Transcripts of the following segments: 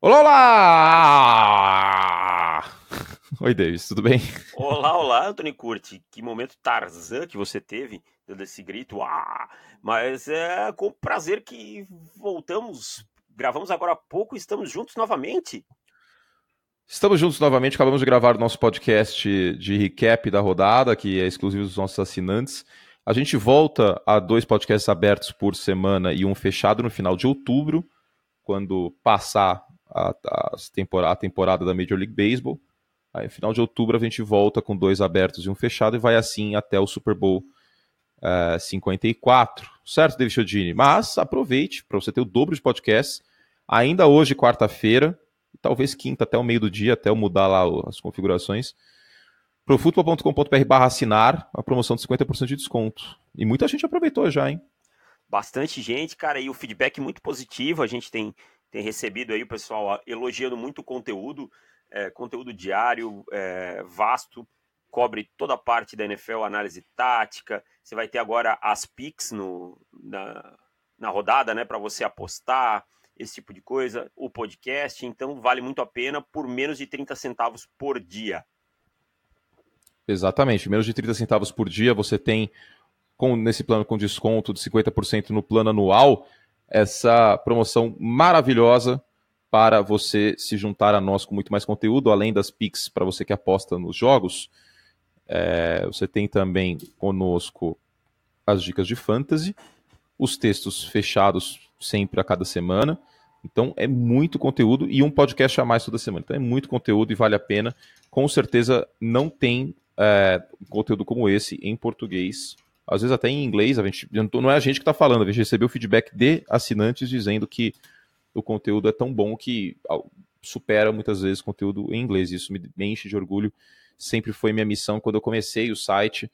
Olá, olá! Oi, Davis, tudo bem? Olá, olá, Anthony Curti. Que momento Tarzan que você teve, dando esse grito. Mas é com prazer que voltamos. Gravamos agora há pouco e estamos juntos novamente. Estamos juntos novamente, acabamos de gravar o nosso podcast de recap da rodada, que é exclusivo dos nossos assinantes. A gente volta a 2 podcasts abertos por semana e um fechado no final de outubro, quando passar a temporada da Major League Baseball. Aí, no final de outubro, a gente volta com 2 abertos e um fechado, e vai assim até o Super Bowl 54, certo, David Chiodini? Mas aproveite para você ter o dobro de podcasts, ainda hoje, quarta-feira, talvez quinta, até o meio do dia, até eu mudar lá as configurações, profutbol.com.br/assinar, a promoção de 50% de desconto. E muita gente aproveitou já, hein? Bastante gente, cara, e o feedback muito positivo. A gente tem recebido aí o pessoal elogiando muito o conteúdo, conteúdo diário, vasto, cobre toda a parte da NFL, análise tática. Você vai ter agora as picks na rodada, né, para você apostar, esse tipo de coisa, o podcast. Então vale muito a pena por menos de 30 centavos por dia. Exatamente, menos de 30 centavos por dia, você tem, nesse plano com desconto de 50% no plano anual, essa promoção maravilhosa para você se juntar a nós com muito mais conteúdo, além das Pix para você que aposta nos jogos. Você tem também conosco as dicas de fantasy, os textos fechados sempre a cada semana. Então é muito conteúdo e um podcast a mais toda semana. Então é muito conteúdo e vale a pena. Com certeza não tem conteúdo como esse em português. Às vezes até em inglês. Não é a gente que está falando, a gente recebeu feedback de assinantes dizendo que o conteúdo é tão bom que supera muitas vezes conteúdo em inglês. Isso me enche de orgulho. Sempre foi minha missão quando eu comecei o site.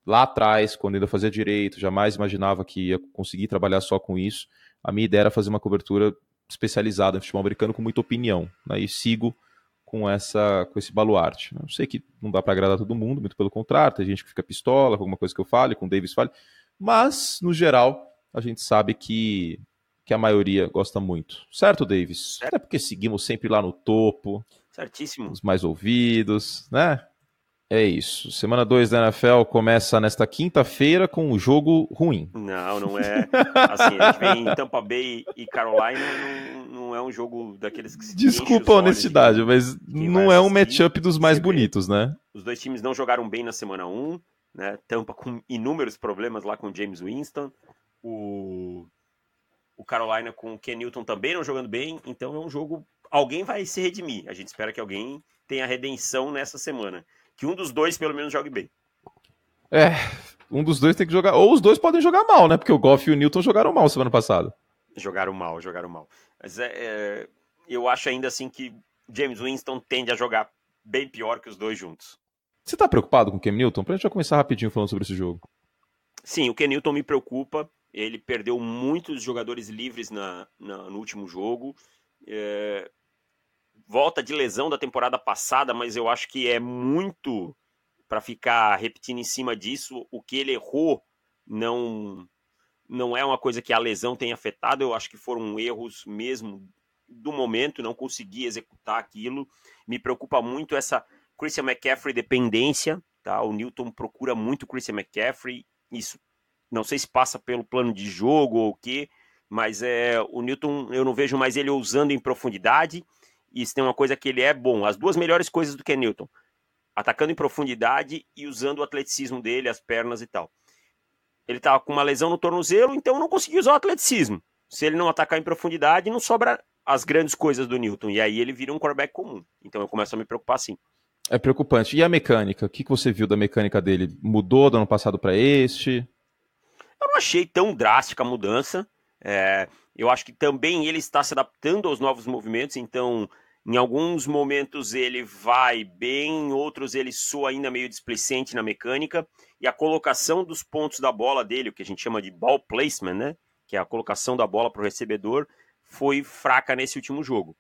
Lá atrás, quando ainda fazia direito, jamais imaginava que ia conseguir trabalhar só com isso. A minha ideia era fazer uma cobertura especializada em futebol americano com muita opinião. Né? E sigo com esse baluarte. Eu sei que não dá para agradar todo mundo, muito pelo contrário, tem gente que fica pistola com alguma coisa que eu fale, com o Davis fale, mas, no geral, a gente sabe que a maioria gosta muito. Certo, Davis? Até porque seguimos sempre lá no topo, Certíssimo. os mais ouvidos, né? É isso. Semana 2 da NFL começa nesta quinta-feira com um jogo ruim. Não, não é. Assim, a gente vem em Tampa Bay e Carolina, não é um jogo daqueles que enche Desculpa os a olhos honestidade, mas de quem vai não é um assistir. matchup dos mais Você vê, bonitos, né? os dois times não jogaram bem na semana 1, né? Tampa com inúmeros problemas lá com o James Winston. O Carolina com o Ken Newton também não jogando bem. Então é um jogo. Alguém vai se redimir. A gente espera que alguém tenha redenção nessa semana. Que um dos dois, pelo menos, jogue bem. É, um dos dois tem que jogar. Ou os dois podem jogar mal, né? Porque o Goff e o Newton jogaram mal semana passada. Jogaram mal, jogaram mal. Mas eu acho ainda assim que James Winston tende a jogar bem pior que os dois juntos. Você tá preocupado com o Cam Newton? Pra gente já começar rapidinho falando sobre esse jogo. Sim, o Ken Newton me preocupa. Ele perdeu muitos jogadores livres no último jogo. Volta de lesão da temporada passada, mas eu acho que é muito para ficar repetindo em cima disso. O que ele errou não é uma coisa que a lesão tenha afetado. Eu acho que foram erros mesmo do momento, não consegui executar aquilo. Me preocupa muito essa Christian McCaffrey dependência, tá? O Newton procura muito Christian McCaffrey. Isso não sei se passa pelo plano de jogo ou o quê, mas o Newton eu não vejo mais ele usando em profundidade. E se tem uma coisa que ele é bom, as duas melhores coisas do Ken Newton, atacando em profundidade e usando o atleticismo dele, as pernas e tal. Ele estava com uma lesão no tornozelo, então não conseguia usar o atleticismo. Se ele não atacar em profundidade, não sobra as grandes coisas do Newton. E aí ele vira um quarterback comum. Então eu começo a me preocupar sim. É preocupante. E a mecânica? O que você viu da mecânica dele? Mudou do ano passado para este? Eu não achei tão drástica a mudança. Eu acho que também ele está se adaptando aos novos movimentos, então em alguns momentos ele vai bem, em outros ele soa ainda meio displicente na mecânica, e a colocação dos pontos da bola dele, o que a gente chama de ball placement, né? Que é a colocação da bola para o recebedor, foi fraca nesse último jogo.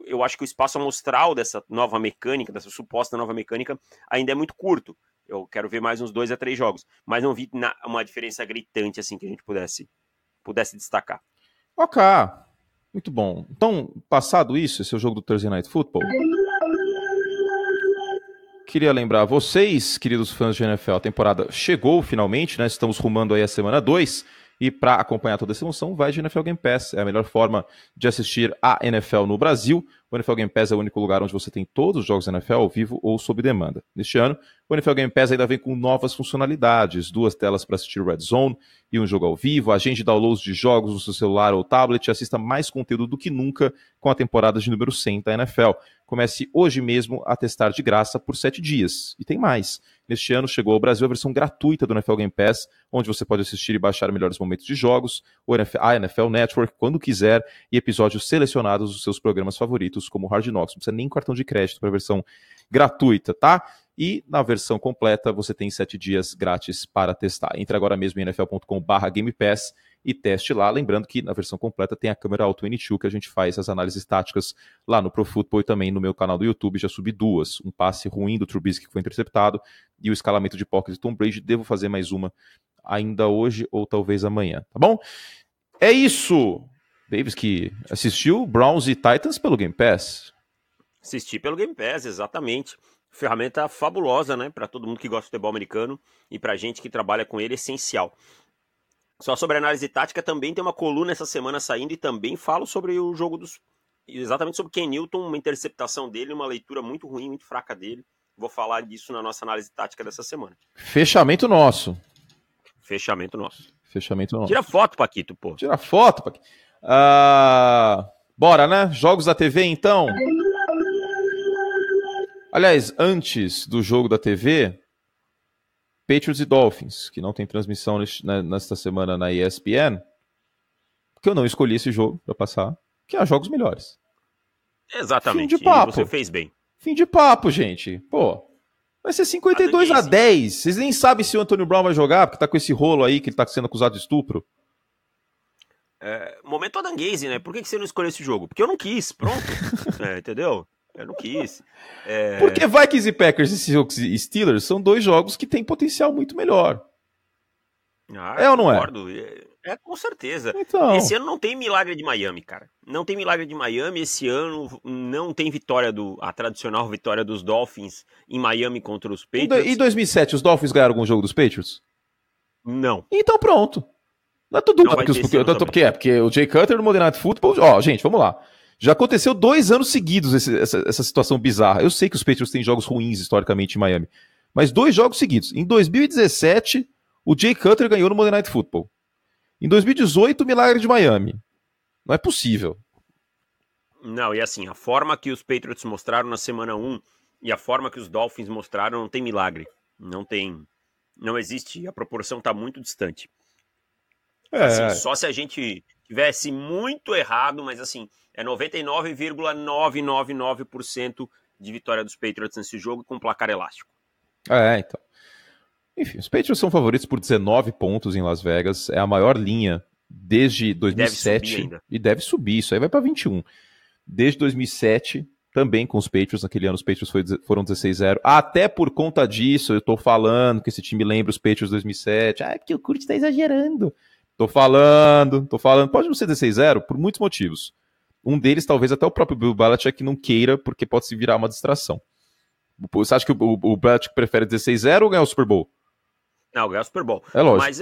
Eu acho que o espaço amostral dessa nova mecânica, dessa suposta nova mecânica, ainda é muito curto. Eu quero ver mais uns 2 a 3 jogos, mas não vi uma diferença gritante assim que a gente pudesse destacar. Ok. Muito bom. Então, passado isso, esse é o jogo do Thursday Night Football. Queria lembrar vocês, queridos fãs de NFL, a temporada chegou finalmente, né? Estamos rumando aí a semana 2. E para acompanhar toda essa emoção, vai de NFL Game Pass. É a melhor forma de assistir a NFL no Brasil. O NFL Game Pass é o único lugar onde você tem todos os jogos da NFL ao vivo ou sob demanda. Neste ano, o NFL Game Pass ainda vem com novas funcionalidades. 2 telas para assistir Red Zone e um jogo ao vivo. Agende downloads de jogos no seu celular ou tablet. Assista mais conteúdo do que nunca com a temporada de número 100 da NFL. Comece hoje mesmo a testar de graça por 7 dias. E tem mais. Neste ano chegou ao Brasil a versão gratuita do NFL Game Pass, onde você pode assistir e baixar melhores momentos de jogos, a NFL Network, quando quiser, e episódios selecionados dos seus programas favoritos, como Hard Knocks. Não precisa nem cartão de crédito para a versão gratuita, tá? E na versão completa você tem 7 dias grátis para testar. Entre agora mesmo em nfl.com/Game Pass e teste lá. Lembrando que na versão completa tem a câmera Auto N2, que a gente faz as análises táticas lá no Pro Football e também no meu canal do YouTube. Já subi 2. Um passe ruim do Trubisky que foi interceptado e o escalamento de pocket de Tom Brady. Devo fazer mais uma ainda hoje ou talvez amanhã, tá bom? É isso! Davis, que assistiu Browns e Titans pelo Game Pass. Assisti pelo Game Pass, exatamente. Ferramenta fabulosa, né? Para todo mundo que gosta de futebol americano e pra gente que trabalha com ele, essencial. Só sobre análise tática, também tem uma coluna essa semana saindo e também falo sobre o jogo exatamente sobre Ken Newton, uma interceptação dele, uma leitura muito ruim, muito fraca dele. Vou falar disso na nossa análise tática dessa semana. Fechamento nosso. Fechamento nosso. Tira foto, Paquito, pô. Tira foto, Paquito. Bora, né? Jogos da TV, então. Aliás, antes do jogo da TV, Patriots e Dolphins, que não tem transmissão nesta semana na ESPN, porque eu não escolhi esse jogo para passar, que há jogos melhores. Exatamente, Fim de papo. E você fez bem. Fim de papo, gente. Pô, vai ser 52-10. Vocês nem sabem se o Antônio Brown vai jogar, porque tá com esse rolo aí que ele tá sendo acusado de estupro. Momento Adanguese, né? Por que você não escolheu esse jogo? Porque eu não quis, pronto. Entendeu? Eu não quis. Porque Vikings e Packers e Steelers são 2 jogos que têm potencial muito melhor. Ou não concordo. Com certeza. Então... Esse ano não tem milagre de Miami, cara. Não tem milagre de Miami. Esse ano não tem a tradicional vitória dos Dolphins em Miami contra os Patriots. Em 2007, os Dolphins ganharam algum jogo dos Patriots? Não. Então pronto. Não é tudo porque o Jay Cutler no Monday Night Football... gente, vamos lá. Já aconteceu 2 anos seguidos essa situação bizarra. Eu sei que os Patriots têm jogos ruins historicamente em Miami, mas 2 jogos seguidos. Em 2017, o Jay Cutler ganhou no Monday Night Football. Em 2018, o milagre de Miami. Não é possível. Não, e assim, a forma que os Patriots mostraram na semana 1 e a forma que os Dolphins mostraram não tem milagre. Não existe, a proporção está muito distante. Assim, só se a gente tivesse muito errado, mas assim, é 99,999% de vitória dos Patriots nesse jogo com placar elástico. Então. Enfim, os Patriots são favoritos por 19 pontos em Las Vegas. É a maior linha desde 2007. E deve subir, isso aí vai para 21. Desde 2007, também com os Patriots. Naquele ano os Patriots foram 16-0. Até por conta disso, eu tô falando que esse time lembra os Patriots 2007. É porque o Kurt tá exagerando. Tô falando. Pode não ser 16-0 por muitos motivos. Um deles, talvez até o próprio Bill Belichick não queira, porque pode se virar uma distração. Você acha que o Belichick prefere 16-0 ou ganhar o Super Bowl? Não, ganhar o Super Bowl. É lógico. Mas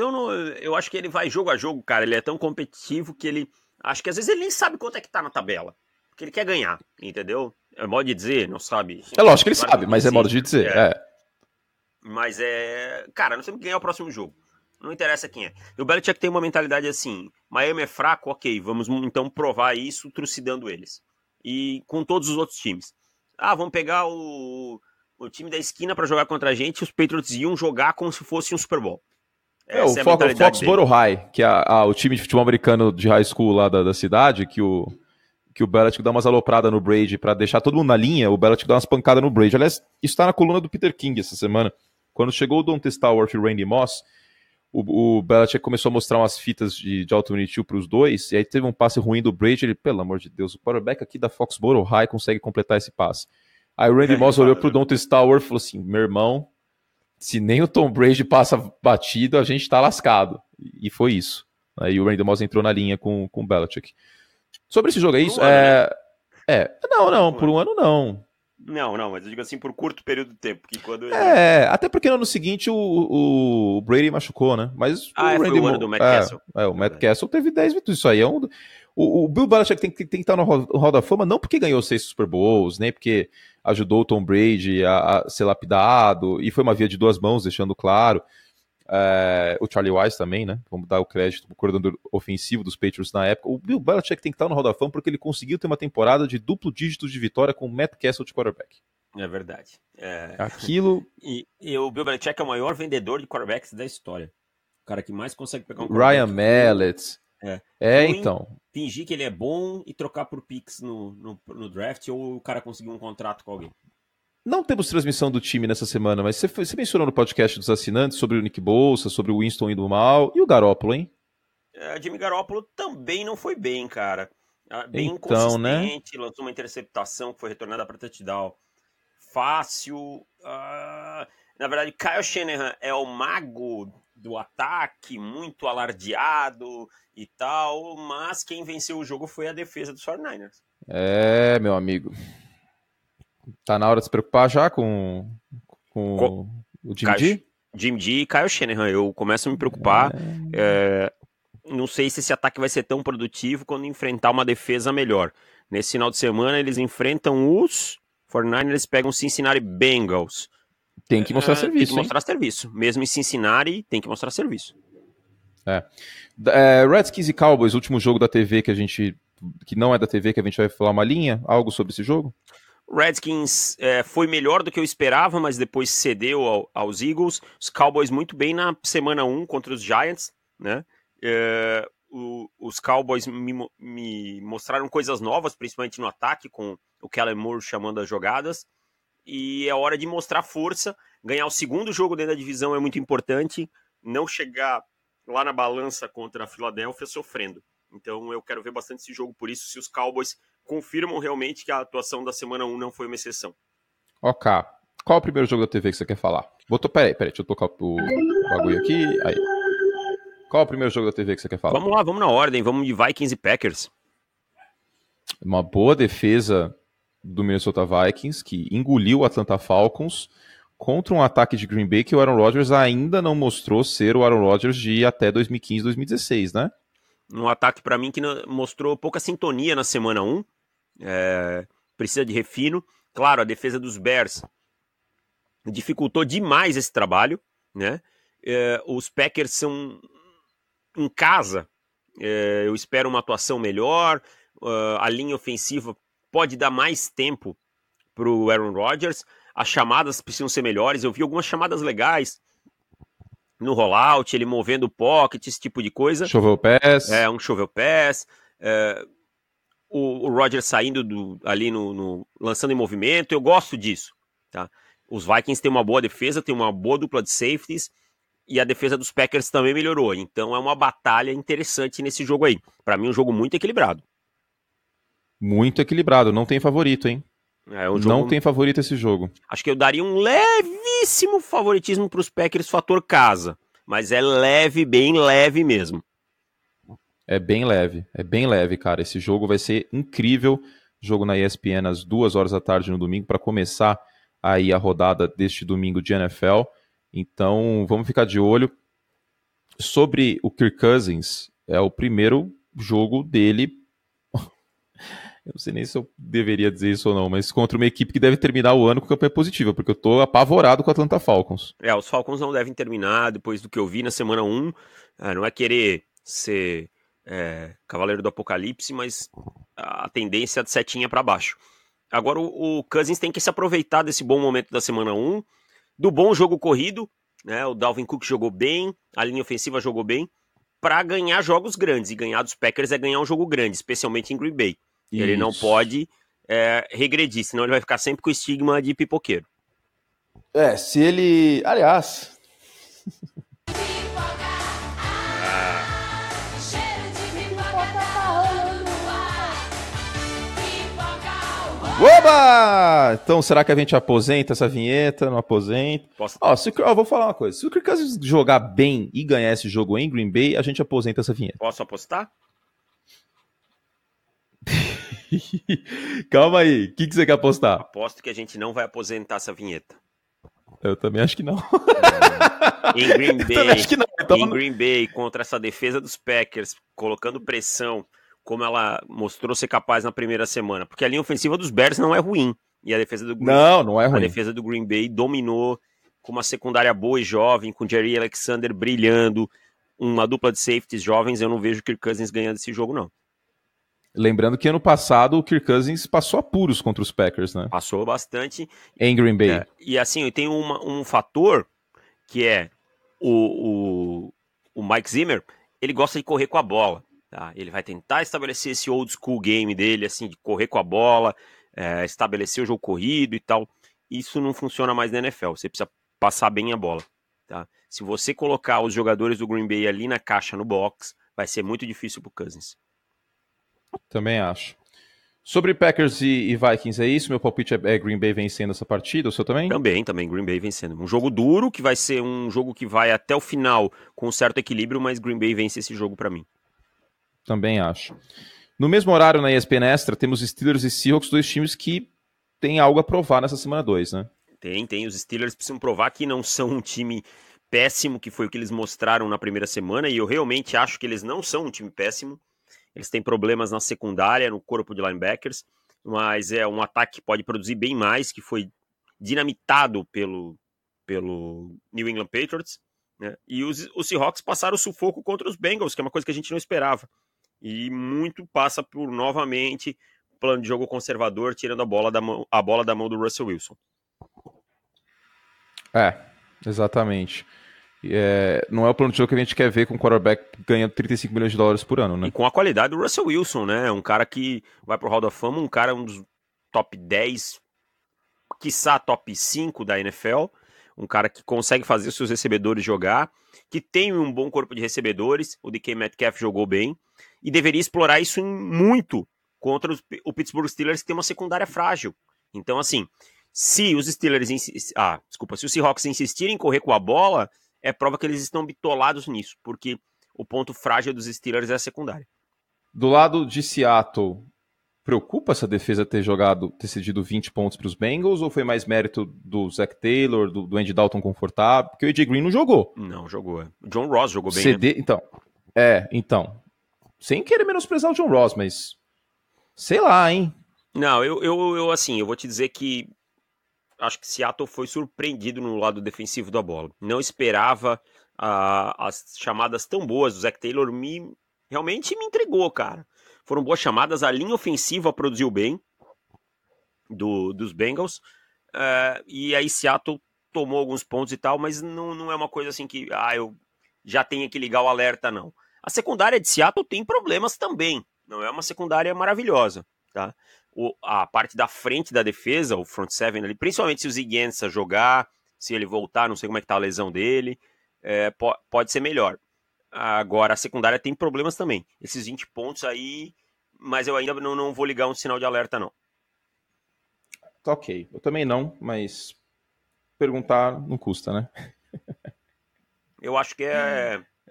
eu acho que ele vai jogo a jogo, cara. Ele é tão competitivo que ele... Acho que às vezes ele nem sabe quanto é que tá na tabela. Porque ele quer ganhar, entendeu? É modo de dizer, não sabe. É lógico que ele sabe, mas é modo de dizer. Mas cara, nós temos que ganhar o próximo jogo. Não interessa quem é. E o Belichick tem uma mentalidade assim, Miami é fraco, ok, vamos então provar isso trucidando eles. E com todos os outros times. Vamos pegar o time da esquina para jogar contra a gente e os Patriots iam jogar como se fosse um Super Bowl. O Foxborough High, que é o time de futebol americano de high school lá da cidade, que o Belichick dá umas alopradas no Brady para deixar todo mundo na linha, o Belichick dá umas pancadas no Brady. Aliás, isso tá na coluna do Peter King essa semana. Quando chegou o Don Testaworth e o Randy Moss, o Belichick começou a mostrar umas fitas de Auto Unity para os dois, e aí teve um passe ruim do Brady, ele, pelo amor de Deus, o quarterback aqui da Foxborough High consegue completar esse passe. Aí o Randy Moss olhou pro Don Testaworth e falou assim, meu irmão, se nem o Tom Brady passa batido, a gente tá lascado. E foi isso. Aí o Randy Moss entrou na linha com o Belichick. Sobre esse jogo, é isso? Não, por um ano não. Não, mas eu digo assim, por curto período de tempo. Que quando até porque no ano seguinte o Brady machucou, né? Mas foi o ano do Matt Castle. O Matt Castle teve 10 vitórias. Isso aí é o Bill Belichick tem que estar no Hall da Fama, não porque ganhou 6 Super Bowls, nem porque ajudou o Tom Brady a ser lapidado, e foi uma via de duas mãos, deixando claro. O Charlie Wise também, né? Vamos dar o crédito pro coordenador ofensivo dos Patriots na época. O Bill Belichick tem que estar no Hall da Fama porque ele conseguiu ter uma temporada de duplo dígitos de vitória com o Matt Castle de quarterback. É verdade. Aquilo... E o Bill Belichick é o maior vendedor de quarterbacks da história. O cara que mais consegue pegar um Ryan Mallett. Então. Fingir que ele é bom e trocar por picks no draft, ou o cara conseguir um contrato com alguém. Não temos transmissão do time nessa semana, mas você mencionou no podcast dos assinantes sobre o Nick Bosa, sobre o Winston indo mal, e o Garoppolo, hein? Jimmy Garoppolo também não foi bem, cara. Bem então, inconsistente, né? Lançou uma interceptação que foi retornada para touchdown fácil. Na verdade, Kyle Shanahan é o mago do ataque, muito alardeado e tal, mas quem venceu o jogo foi a defesa dos 49ers. Meu amigo. Tá na hora de se preocupar já com o Jimmy G? Jimmy G e Kyle Shanahan. Eu começo a me preocupar. Não sei se esse ataque vai ser tão produtivo quando enfrentar uma defesa melhor. Nesse final de semana, eles enfrentam os 49ers, pegam o Cincinnati Bengals. Tem que mostrar serviço. Tem que mostrar serviço. Mesmo em Cincinnati, tem que mostrar serviço. Redskins e Cowboys, último jogo da TV que não é da TV, que a gente vai falar uma linha, algo sobre esse jogo? Redskins foi melhor do que eu esperava, mas depois cedeu aos Eagles. Os Cowboys muito bem na semana 1 contra os Giants, né? Os Cowboys me mostraram coisas novas, principalmente no ataque, com o Kellen Moore chamando as jogadas. E é hora de mostrar força. Ganhar o segundo jogo dentro da divisão é muito importante. Não chegar lá na balança contra a Filadélfia sofrendo. Então eu quero ver bastante esse jogo, por isso, se os Cowboys confirmam realmente que a atuação da semana 1 não foi uma exceção. Ok. Qual é o primeiro jogo da TV que você quer falar? Peraí, deixa eu tocar o bagulho aqui. Aí. Qual é o primeiro jogo da TV que você quer falar? Vamos lá, vamos na ordem. Vamos de Vikings e Packers. Uma boa defesa do Minnesota Vikings, que engoliu o Atlanta Falcons contra um ataque de Green Bay que o Aaron Rodgers ainda não mostrou ser o Aaron Rodgers de até 2015, 2016, né? Um ataque, para mim, que mostrou pouca sintonia na semana 1. Precisa de refino. Claro, a defesa dos Bears dificultou demais esse trabalho, né? Os Packers são em casa. Eu espero uma atuação melhor. A linha ofensiva pode dar mais tempo para o Aaron Rodgers. As chamadas precisam ser melhores. Eu vi algumas chamadas legais no rollout, ele movendo o pocket, esse tipo de coisa. Shovel pass. Um shovel pass. O Rodgers saindo ali lançando em movimento. Eu gosto disso. Tá? Os Vikings têm uma boa defesa, têm uma boa dupla de safeties. E a defesa dos Packers também melhorou. Então é uma batalha interessante nesse jogo aí. Para mim, um jogo muito equilibrado. Muito equilibrado. Não tem favorito, hein? Não tem favorito esse jogo. Acho que eu daria um levíssimo favoritismo para os Packers fator casa. Mas é leve, bem leve mesmo. É bem leve, cara. Esse jogo vai ser incrível. Jogo na ESPN às 2h da tarde no domingo para começar aí a rodada deste domingo de NFL. Então, vamos ficar de olho. Sobre o Kirk Cousins, é o primeiro jogo dele. Eu não sei nem se eu deveria dizer isso ou não, mas contra uma equipe que deve terminar o ano com campanha positiva, porque eu tô apavorado com o Atlanta Falcons. Os Falcons não devem terminar, depois do que eu vi na semana 1. Não é querer ser cavaleiro do apocalipse, mas a tendência é de setinha para baixo. Agora o Cousins tem que se aproveitar desse bom momento da semana 1, do bom jogo corrido, né? O Dalvin Cook jogou bem, a linha ofensiva jogou bem, para ganhar jogos grandes. E ganhar dos Packers é ganhar um jogo grande, especialmente em Green Bay. Isso. Ele não pode regredir, senão ele vai ficar sempre com o estigma de pipoqueiro. Se ele... Aliás... Oba! Então, será que a gente aposenta essa vinheta? Não aposenta? Vou falar uma coisa. Se o Kirk Cousins jogar bem e ganhar esse jogo em Green Bay, a gente aposenta essa vinheta. Posso apostar? Calma aí, o que você quer apostar? Aposto que a gente não vai aposentar essa vinheta. Eu também acho que não. Em Green Bay, também acho que não. Então... em Green Bay, contra essa defesa dos Packers, colocando pressão, como ela mostrou ser capaz na primeira semana. Porque a linha ofensiva dos Bears não é ruim. E a defesa do Green, não é ruim. A defesa do Green Bay dominou com uma secundária boa e jovem, com Jerry Alexander brilhando, uma dupla de safeties jovens. Eu não vejo o Kirk Cousins ganhando esse jogo, não. Lembrando que ano passado o Kirk Cousins passou apuros contra os Packers, né? Passou bastante. Em Green Bay. E assim, eu tenho um fator que é o Mike Zimmer, ele gosta de correr com a bola. Tá? Ele vai tentar estabelecer esse old school game dele, assim, de correr com a bola, estabelecer o jogo corrido e tal. Isso não funciona mais na NFL. Você precisa passar bem a bola. Tá? Se você colocar os jogadores do Green Bay ali na caixa, no box, vai ser muito difícil pro Cousins. Também acho. Sobre Packers e Vikings, é isso? Meu palpite é Green Bay vencendo essa partida, o seu também? Também, Green Bay vencendo. Um jogo duro, que vai ser um jogo que vai até o final com um certo equilíbrio, mas Green Bay vence esse jogo para mim. Também acho. No mesmo horário na ESPN Extra, temos Steelers e Seahawks, dois times que têm algo a provar nessa semana 2, né? Tem. Os Steelers precisam provar que não são um time péssimo, que foi o que eles mostraram na primeira semana, e eu realmente acho que eles não são um time péssimo. Eles têm problemas na secundária, no corpo de linebackers, mas é um ataque que pode produzir bem mais, que foi dinamitado pelo New England Patriots, né? E os Seahawks passaram o sufoco contra os Bengals, que é uma coisa que a gente não esperava. E muito passa por, novamente, plano de jogo conservador, tirando a bola da mão do Russell Wilson. Exatamente. Não é o plano de jogo que a gente quer ver com um quarterback ganhando 35 milhões de dólares por ano, né? E com a qualidade do Russell Wilson, né? Um cara que vai pro Hall da Fama, um dos top 10, quiçá top 5 da NFL, um cara que consegue fazer seus recebedores jogar, que tem um bom corpo de recebedores, o DK Metcalf jogou bem, e deveria explorar isso muito contra o Pittsburgh Steelers, que tem uma secundária frágil. Então, assim, se os Seahawks insistirem em correr com a bola, é prova que eles estão bitolados nisso, porque o ponto frágil dos Steelers é a secundária. Do lado de Seattle, preocupa essa defesa ter cedido 20 pontos para os Bengals, ou foi mais mérito do Zach Taylor, do Andy Dalton confortável? Porque o AJ Green não jogou. Não jogou. O John Ross jogou bem, né? Então. Sem querer menosprezar o John Ross, mas sei lá, hein? Não, eu vou te dizer que acho que Seattle foi surpreendido no lado defensivo da bola. Não esperava as chamadas tão boas. O Zach Taylor realmente me entregou, cara. Foram boas chamadas, a linha ofensiva produziu bem dos Bengals. E aí Seattle tomou alguns pontos e tal, mas não é uma coisa assim que eu já tenho que ligar o alerta, não. A secundária de Seattle tem problemas também. Não é uma secundária maravilhosa, tá? A parte da frente da defesa, o front seven ali, principalmente se o Ziggy Ansah jogar, se ele voltar, não sei como é que tá a lesão dele, pode ser melhor. Agora, a secundária tem problemas também. Esses 20 pontos aí, mas eu ainda não vou ligar um sinal de alerta, não. Tá ok. Eu também não, mas perguntar não custa, né? Eu acho que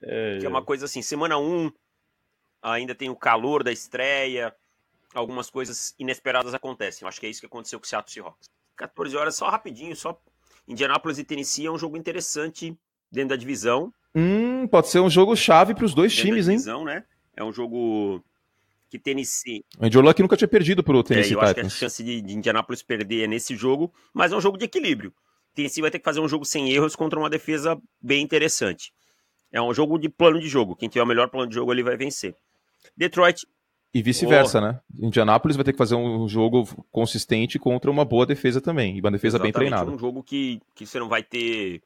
que é uma coisa assim, semana 1, ainda tem o calor da estreia, algumas coisas inesperadas acontecem. Eu acho que é isso que aconteceu com o Seattle Seahawks. 14 horas, só rapidinho, só Indianapolis e Tennessee é um jogo interessante dentro da divisão. Pode ser um jogo chave para os dois dentro times, da divisão, hein? Né? É um jogo que Tennessee... O Andrew Luck nunca tinha perdido pro Tennessee eu Titans. acho que a chance de Indianapolis perder é nesse jogo, mas é um jogo de equilíbrio. Tennessee vai ter que fazer um jogo sem erros contra uma defesa bem interessante. É um jogo de plano de jogo. Quem tiver o melhor plano de jogo, ele vai vencer. Detroit... E vice-versa, né? Indianapolis vai ter que fazer um jogo consistente contra uma boa defesa também. E uma defesa bem treinada. É um jogo que você não vai ter...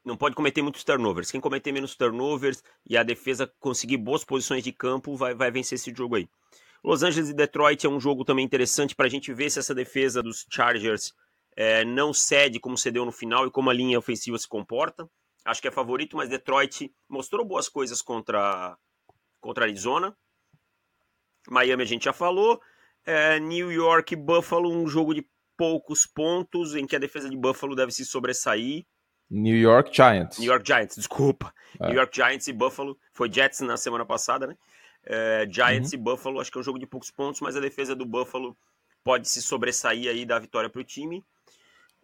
Não pode cometer muitos turnovers. Quem cometer menos turnovers e a defesa conseguir boas posições de campo vai vencer esse jogo aí. Los Angeles e Detroit é um jogo também interessante para a gente ver se essa defesa dos Chargers não cede como cedeu no final e como a linha ofensiva se comporta. Acho que é favorito, mas Detroit mostrou boas coisas contra Arizona. Miami a gente já falou. New York e Buffalo, um jogo de poucos pontos, em que a defesa de Buffalo deve se sobressair. New York Giants, desculpa. New York Giants e Buffalo. Foi Jets na semana passada, né? Giants e Buffalo, acho que é um jogo de poucos pontos, mas a defesa do Buffalo pode se sobressair aí da vitória para o time.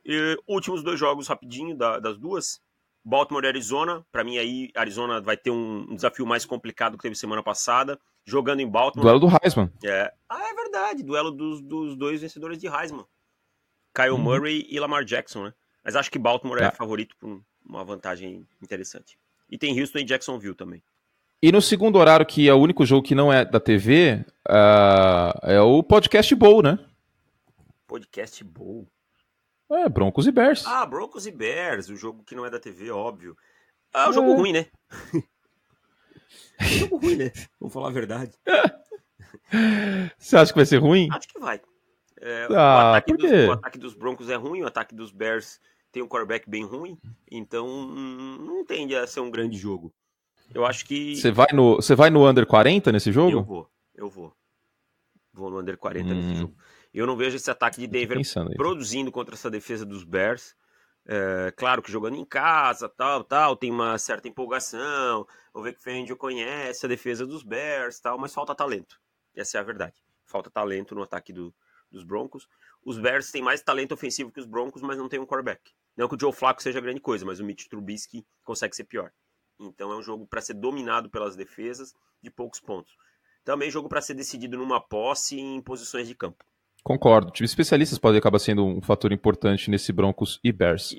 E, últimos 2 jogos rapidinho das duas. Baltimore e Arizona. Para mim aí, Arizona vai ter um desafio mais complicado que teve semana passada. Jogando em Baltimore. Duelo do Heisman. É verdade. Duelo dos 2 vencedores de Heisman. Kyle Murray e Lamar Jackson, né? Mas acho que Baltimore é favorito por uma vantagem interessante. E tem Houston e Jacksonville também. E no segundo horário, que é o único jogo que não é da TV, é o Podcast Bowl, né? Podcast Bowl? Broncos e Bears. Broncos e Bears, o jogo que não é da TV, óbvio. Um jogo ruim, né? Jogo ruim, né? Vamos falar a verdade. Você acha que vai ser ruim? Acho que vai. O ataque dos Broncos é ruim, o ataque dos Bears tem um quarterback bem ruim, então não tende a ser um grande jogo. Eu acho que... Você vai no under 40 nesse jogo? Eu vou. Vou no under 40 nesse jogo. Eu não vejo esse ataque de Denver produzindo contra essa defesa dos Bears. Claro que jogando em casa, tal, tem uma certa empolgação. O Vic Fangio conhece a defesa dos Bears, tal, mas falta talento. Essa é a verdade. Falta talento no ataque dos Broncos. Os Bears têm mais talento ofensivo que os Broncos, mas não tem um quarterback. Não que o Joe Flacco seja grande coisa, mas o Mitch Trubisky consegue ser pior. Então é um jogo para ser dominado pelas defesas de poucos pontos. Também jogo para ser decidido numa posse em posições de campo. Concordo. Times especialistas podem acabar sendo um fator importante nesse Broncos e Bears.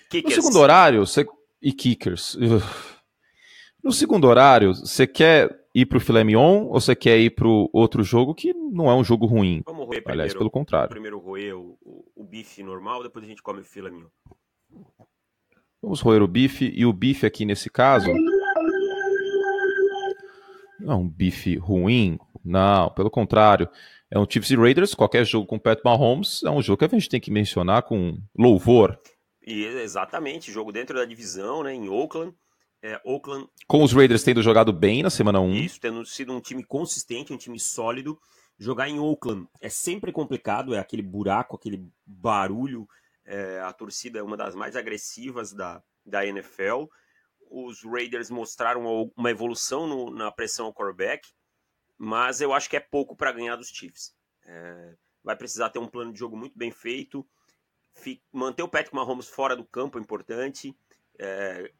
Kickers. No segundo horário, e kickers. No segundo horário, você quer ir pro filé mignon ou você quer ir pro outro jogo que não é um jogo ruim? Vamos roer Aliás, pelo contrário. Primeiro roer o bife normal, depois a gente come o filé mignon. Vamos roer o bife, e o bife aqui nesse caso não é um bife ruim, não, pelo contrário. É um Chiefs e Raiders, qualquer jogo com Pat Mahomes é um jogo que a gente tem que mencionar com louvor. E exatamente, jogo dentro da divisão, né, em Oakland. Oakland. Com os Raiders tendo jogado bem na semana 1. Isso, tendo sido um time consistente, um time sólido. Jogar em Oakland é sempre complicado, é aquele buraco, aquele barulho. A torcida é uma das mais agressivas da NFL. Os Raiders mostraram uma evolução na pressão ao quarterback, mas eu acho que é pouco para ganhar dos Chiefs. Vai precisar ter um plano de jogo muito bem feito. Manter o Patrick Mahomes fora do campo é importante.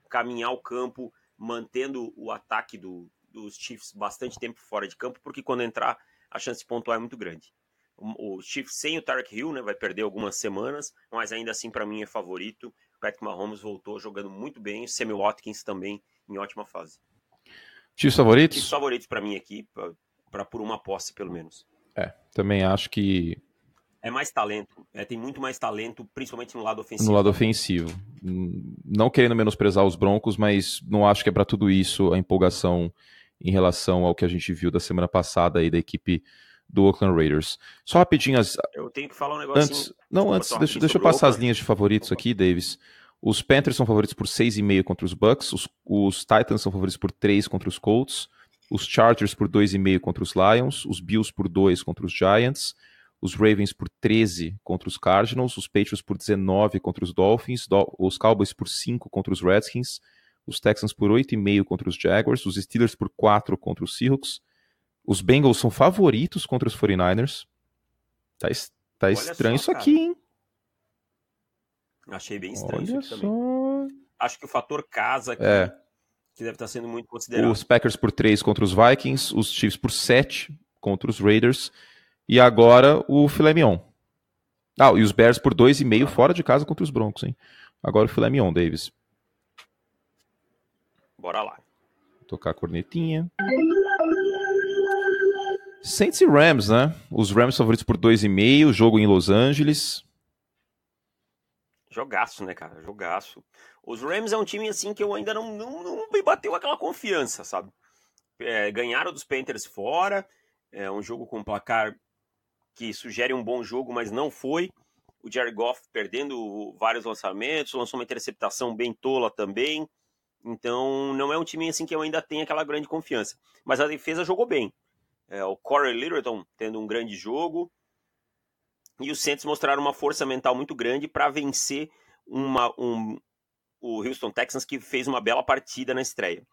Caminhar o campo, mantendo o ataque dos Chiefs bastante tempo fora de campo, porque quando entrar, a chance de pontuar é muito grande. O Chiefs sem o Tyreek Hill, né, vai perder algumas semanas, mas ainda assim para mim é favorito. O Patrick Mahomes voltou jogando muito bem, o Sammy Watkins também em ótima fase. Chiefs favoritos? Chiefs favoritos para mim aqui, para por uma posse pelo menos. Também acho que é mais talento, tem muito mais talento, principalmente no lado ofensivo. No lado ofensivo. Não querendo menosprezar os Broncos, mas não acho que é para tudo isso a empolgação em relação ao que a gente viu da semana passada aí da equipe do Oakland Raiders. Só rapidinho. Eu tenho que falar um negocinho. Deixa eu passar as linhas de favoritos aqui, Davis. Os Panthers são favoritos por 6,5 contra os Bucks. Os Titans são favoritos por 3 contra os Colts. Os Chargers por 2,5 contra os Lions. Os Bills por 2 contra os Giants. Os Ravens por 13 contra os Cardinals. Os Patriots por 19 contra os Dolphins. Os Cowboys por 5 contra os Redskins. Os Texans por 8,5 contra os Jaguars. Os Steelers por 4 contra os Seahawks. Os Bengals são favoritos contra os 49ers. Tá estranho isso aqui, hein? Achei bem estranho isso aqui também. Acho que o fator casa aqui, que deve estar sendo muito considerado. Os Packers por 3 contra os Vikings. Os Chiefs por 7 contra os Raiders. E agora o filé mignon. E os Bears por 2,5 fora de casa contra os Broncos, hein? Agora o filé mignon, Davis. Bora lá. Vou tocar a cornetinha. Saints e Rams, né? Os Rams favoritos por 2,5, jogo em Los Angeles. Jogaço, né, cara? Jogaço. Os Rams é um time, assim, que eu ainda não me bateu aquela confiança, sabe? Ganharam dos Panthers fora. É um jogo com placar que sugere um bom jogo, mas não foi. O Jared Goff perdendo vários lançamentos, lançou uma interceptação bem tola também. Então, não é um time, assim, que eu ainda tenho aquela grande confiança. Mas a defesa jogou bem. O Corey Littleton tendo um grande jogo. E os Saints mostraram uma força mental muito grande para vencer o Houston Texans, que fez uma bela partida na estreia.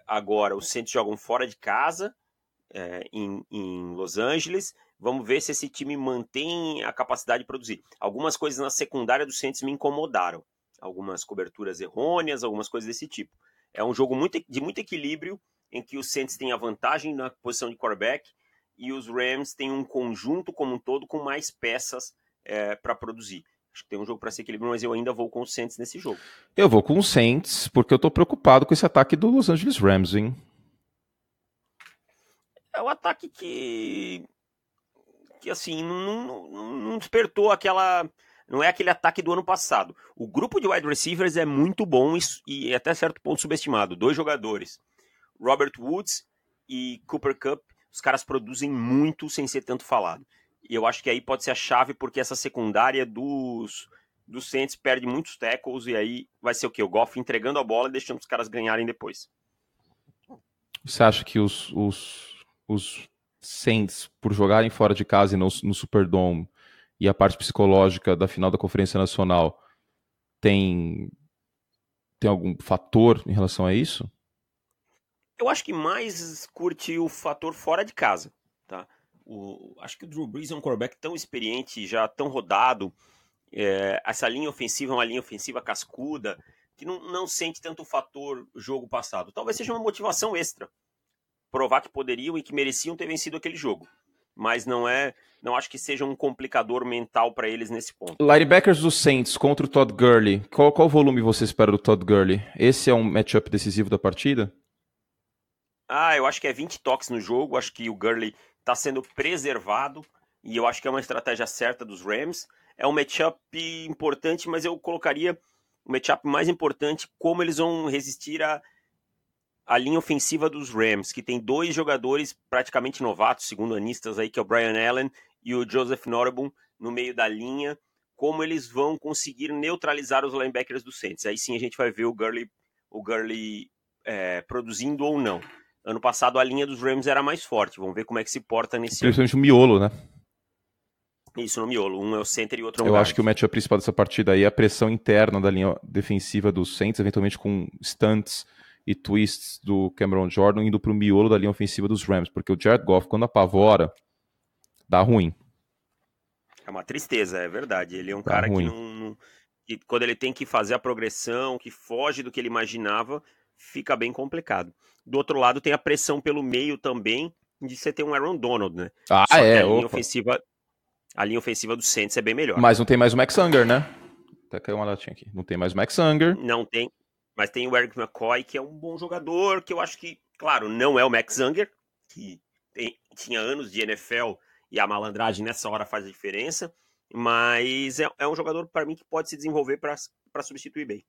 agora os Saints jogam fora de casa, em Los Angeles. Vamos ver se esse time mantém a capacidade de produzir. Algumas coisas na secundária do Saints me incomodaram. Algumas coberturas errôneas, algumas coisas desse tipo. É um jogo de muito equilíbrio, em que os Saints têm a vantagem na posição de quarterback e os Rams têm um conjunto como um todo com mais peças para produzir. Acho que tem um jogo para ser equilibrado, mas eu ainda vou com os Saints nesse jogo. Eu vou com os Saints, porque eu tô preocupado com esse ataque do Los Angeles Rams, hein? É um ataque que assim, não despertou aquela... Não é aquele ataque do ano passado. O grupo de wide receivers é muito bom e até certo ponto subestimado. 2 jogadores, Robert Woods e Cooper Kupp, os caras produzem muito sem ser tanto falado. E eu acho que aí pode ser a chave, porque essa secundária dos Saints perde muitos tackles, e aí vai ser o quê? O Goff entregando a bola e deixando os caras ganharem depois. Você acha que os Saints, por jogarem fora de casa e no Superdome, e a parte psicológica da final da Conferência Nacional, tem algum fator em relação a isso? Eu acho que mais curte o fator fora de casa, tá? Acho que o Drew Brees é um quarterback tão experiente, já tão rodado. Essa linha ofensiva é uma linha ofensiva cascuda, que não sente tanto o fator jogo passado. Talvez seja uma motivação extra. Provar que poderiam e que mereciam ter vencido aquele jogo. Mas não acho que seja um complicador mental para eles nesse ponto. Linebackers dos Saints contra o Todd Gurley. Qual volume você espera do Todd Gurley? Esse é um matchup decisivo da partida? Eu acho que é 20 toques no jogo. Acho que o Gurley está sendo preservado. E eu acho que é uma estratégia certa dos Rams. É um matchup importante, mas eu colocaria o matchup mais importante, como eles vão resistir a linha ofensiva dos Rams, que tem 2 jogadores praticamente novatos, segundo anistas aí, que é o Brian Allen e o Joseph Norbum, no meio da linha. Como eles vão conseguir neutralizar os linebackers do Saints. Aí sim a gente vai ver o Gurley produzindo ou não. Ano passado a linha dos Rams era mais forte. Vamos ver como é que se porta nesse ano. Principalmente o miolo, né? Isso, no miolo. Um é o center e o outro é um Eu guard. acho que o matchup principal dessa partida aí é a pressão interna da linha defensiva dos Saints, eventualmente com stunts e twists do Cameron Jordan indo pro miolo da linha ofensiva dos Rams, porque o Jared Goff, quando apavora, dá ruim. É uma tristeza, é verdade. Ele é um Dá cara ruim. que quando ele tem que fazer a progressão, que foge do que ele imaginava, fica bem complicado. Do outro lado tem a pressão pelo meio também, de você ter um Aaron Donald, né? Só que a linha ofensiva do Saints é bem melhor. Mas não tem mais o Max Unger, né? Até caiu uma latinha aqui. Não tem mais o Max Unger. Não tem, mas tem o Eric McCoy, que é um bom jogador, que eu acho que, claro, não é o Max Unger, que tinha anos de NFL e a malandragem nessa hora faz a diferença, mas é um jogador, para mim, que pode se desenvolver para substituir bem.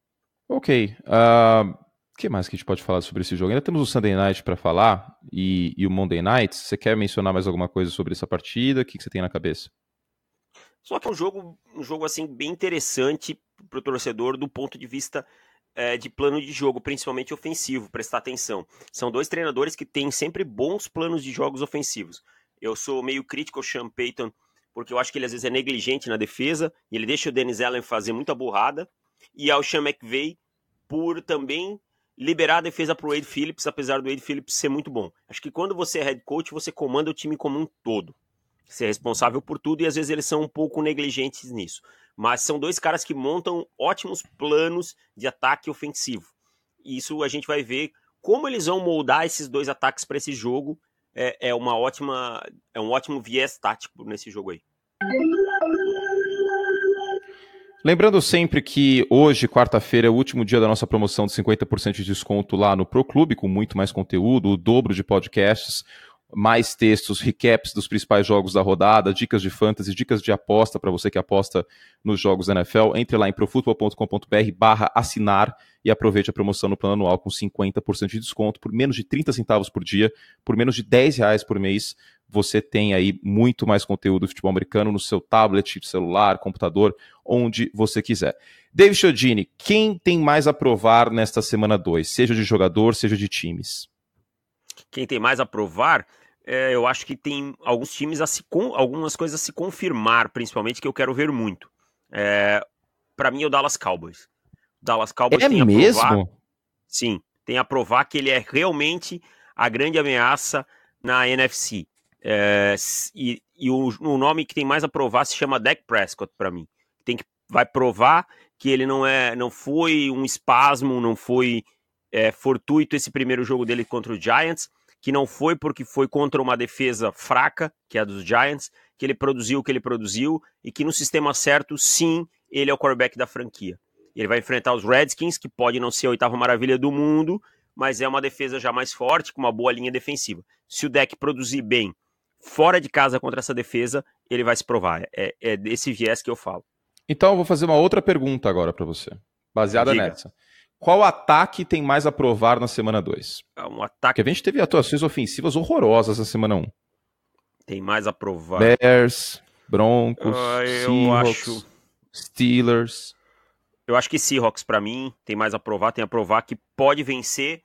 Ok. O que mais que a gente pode falar sobre esse jogo? Ainda temos o Sunday Night para falar e o Monday Night. Você quer mencionar mais alguma coisa sobre essa partida? O que você tem na cabeça? Só que é um jogo assim, bem interessante para o torcedor do ponto de vista de plano de jogo, principalmente ofensivo, prestar atenção. São 2 treinadores que têm sempre bons planos de jogos ofensivos. Eu sou meio crítico ao Sean Payton, porque eu acho que ele às vezes é negligente na defesa, e ele deixa o Dennis Allen fazer muita burrada, e ao Sean McVay por também liberar a defesa para o Wade Phillips, apesar do Wade Phillips ser muito bom. Acho que quando você é head coach, você comanda o time como um todo. Você é responsável por tudo, e às vezes eles são um pouco negligentes nisso. Mas são 2 caras que montam ótimos planos de ataque ofensivo. E isso a gente vai ver como eles vão moldar esses 2 ataques para esse jogo. É um ótimo viés tático nesse jogo aí. Lembrando sempre que hoje, quarta-feira, é o último dia da nossa promoção de 50% de desconto lá no Pro Clube, com muito mais conteúdo, o dobro de podcasts, mais textos, recaps dos principais jogos da rodada, dicas de fantasy, dicas de aposta para você que aposta nos jogos da NFL. Entre lá em profutbol.com.br/assinar e aproveite a promoção no plano anual com 50% de desconto por menos de 30 centavos por dia, por menos de R$10 por mês. Você tem aí muito mais conteúdo do futebol americano no seu tablet, celular, computador, onde você quiser. David Chiodini, quem tem mais a provar nesta semana 2, seja de jogador, seja de times? Quem tem mais a provar, eu acho que tem alguns times, algumas coisas a se confirmar, principalmente, que eu quero ver muito. Para mim é o Dallas Cowboys. O Dallas Cowboys tem a provar. Mesmo? Sim, tem a provar que ele é realmente a grande ameaça na NFC. E o nome que tem mais a provar se chama Dak Prescott para mim. Vai provar que ele não foi um espasmo, não foi fortuito esse primeiro jogo dele contra o Giants, que não foi porque foi contra uma defesa fraca, que é a dos Giants, que ele produziu o que ele produziu, e que no sistema certo, sim, ele é o quarterback da franquia. Ele vai enfrentar os Redskins, que pode não ser a oitava maravilha do mundo, mas é uma defesa já mais forte, com uma boa linha defensiva. Se o Dak produzir bem fora de casa contra essa defesa, ele vai se provar. É desse viés que eu falo. Então eu vou fazer uma outra pergunta agora para você, baseada nessa. Qual ataque tem mais a provar na semana 2? Um ataque... Porque a gente teve atuações ofensivas horrorosas na semana 1. Tem mais a provar. Bears, Broncos, Seahawks, Steelers. Eu acho que Seahawks, para mim, tem mais a provar. Tem a provar que pode vencer,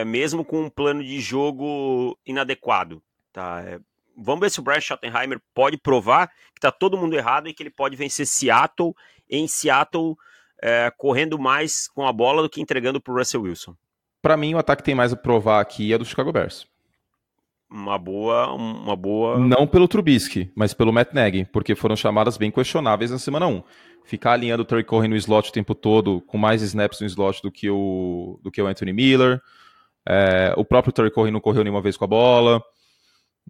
mesmo com um plano de jogo inadequado. Tá? Vamos ver se o Brian Schottenheimer pode provar que tá todo mundo errado e que ele pode vencer Seattle, em Seattle, correndo mais com a bola do que entregando pro Russell Wilson. Para mim, o ataque que tem mais a provar aqui é do Chicago Bears. Uma boa... Não pelo Trubisky, mas pelo Matt Nagy, porque foram chamadas bem questionáveis na semana 1. Ficar alinhando o Terry Cohen no slot o tempo todo, com mais snaps no slot do que o Anthony Miller. O próprio Terry Cohen não correu nenhuma vez com a bola.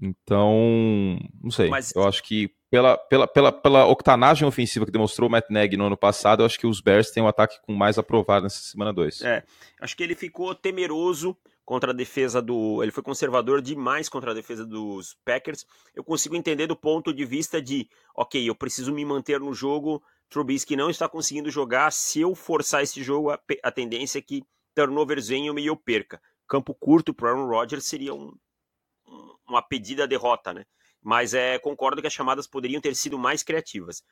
Então, não sei. Mas... eu acho que pela octanagem ofensiva que demonstrou o Matt Nagy no ano passado, eu acho que os Bears têm um ataque com mais a provar nessa semana 2. Acho que ele ficou temeroso contra a defesa ele foi conservador demais contra a defesa dos Packers. Eu consigo entender do ponto de vista de, ok, eu preciso me manter no jogo, Trubisky não está conseguindo jogar, se eu forçar esse jogo, a tendência é que turnovers venham e eu perca. Campo curto para Aaron Rodgers seria uma pedida derrota, né? Mas concordo que as chamadas poderiam ter sido mais criativas.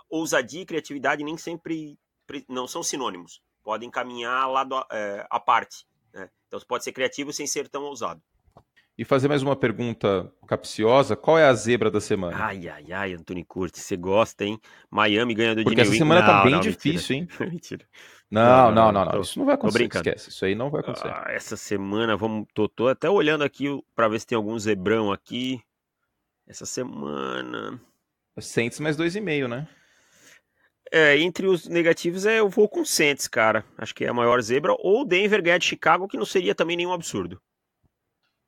Ousadia e criatividade nem sempre não são sinônimos. Podem caminhar lado à parte. Né? Então você pode ser criativo sem ser tão ousado. E fazer mais uma pergunta capciosa, qual é a zebra da semana? Ai, Anthony Curtis, você gosta, hein? Miami ganhando de Porque essa semana tá bem difícil, mentira. hein? Mentira. Não. Isso não vai acontecer, esquece. Isso aí não vai acontecer. Essa semana, tô até olhando aqui para ver se tem algum zebrão aqui. Essa semana... Saints mais 2,5, né? Entre os negativos eu vou com Saints, cara. Acho que é a maior zebra. Ou Denver ganhar de Chicago, que não seria também nenhum absurdo.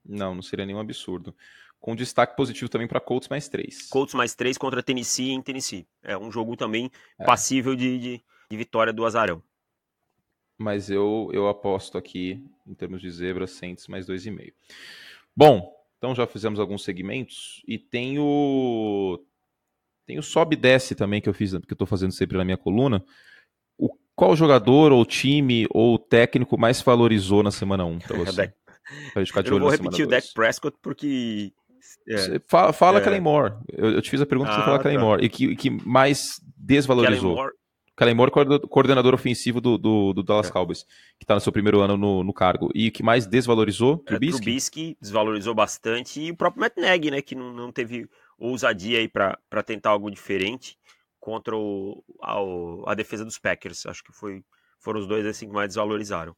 Não seria nenhum absurdo. Com destaque positivo também para Colts mais 3. Colts mais 3 contra Tennessee em Tennessee. É um jogo também passível de vitória do azarão. Mas eu aposto aqui, em termos de zebra, Saints mais 2,5. Bom, então já fizemos alguns segmentos. E tem o sobe e desce também que eu estou fazendo sempre na minha coluna. Qual jogador, ou time, ou técnico mais valorizou na semana 1 para você? Pra gente ficar de olho. Eu não vou repetir o Dak Prescott porque... Fala Kellen Moore. Eu te fiz a pergunta para você falar Kellen Moore. E que mais desvalorizou? Kellen Moore, coordenador ofensivo do Dallas Cowboys, que está no seu primeiro ano no cargo. E que mais desvalorizou? Trubisky desvalorizou bastante. E o próprio Matt Nagy, né, que não teve ousadia aí para tentar algo diferente contra a defesa dos Packers. Acho que foram os dois assim que mais desvalorizaram.